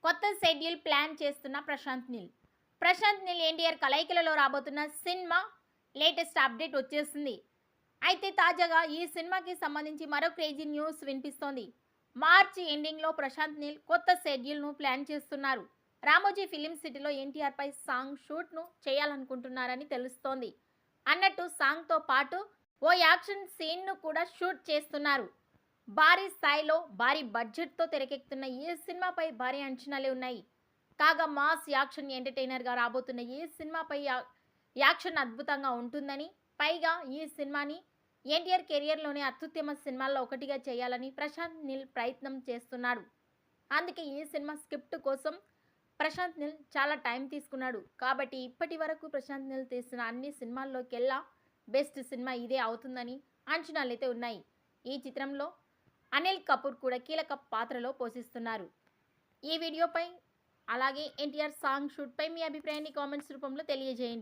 కొత్త schedule plan చేస్తున్న ప్రశాంత్ నీల్ ఎన్టీఆర్ కలయికలలో రాబోతున్న సినిమా లేటెస్ట్ అప్డేట్ వచ్చేసింది. అయితే తాజాగా ఈ సినిమాకి సంబంధించి మరో క్రేజీ న్యూస్ వినిపిస్తోంది. మార్చి ఎండింగ్లో ప్రశాంత్ నీల్ కొత్త షెడ్యూల్ను ప్లాన్ చేస్తున్నారు. రామోజీ ఫిలిం సిటీలో ఎన్టీఆర్ పై సాంగ్ షూట్ను చేయాలనుకుంటున్నారని తెలుస్తోంది. అన్నట్టు సాంగ్తో పాటు ఓ యాక్షన్ సీన్ను కూడా షూట్ చేస్తున్నారు. భారీ స్థాయిలో భారీ బడ్జెట్తో తెరకెక్కుతున్న ఈ సినిమాపై భారీ అంచనాలే ఉన్నాయి. కాగా మాస్ యాక్షన్ ఎంటర్టైనర్గా రాబోతున్న ఈ సినిమాపై యాక్షన్ అద్భుతంగా ఉంటుందని, పైగా ఈ సినిమాని ఎన్టీఆర్ కెరియర్లోని అత్యుత్తమ సినిమాల్లో ఒకటిగా చేయాలని ప్రశాంత్ నీల్ ప్రయత్నం చేస్తున్నాడు. అందుకే ఈ సినిమా స్క్రిప్ట్ కోసం ప్రశాంత్ నీల్ చాలా టైం తీసుకున్నాడు. కాబట్టి ఇప్పటి వరకు ప్రశాంత్ నీల్ తీసిన అన్ని సినిమాల్లోకెల్లా బెస్ట్ సినిమా ఇదే అవుతుందని అంచనాలైతే ఉన్నాయి. ఈ చిత్రంలో అనిల్ కపూర్ కూడా కీలక పాత్రలో పోషిస్తున్నారు. ఈ వీడియోపై అలాగే ఎన్టీఆర్ సాంగ్ షూట్పై మీ అభిప్రాయాన్ని కామెంట్స్ రూపంలో తెలియజేయండి.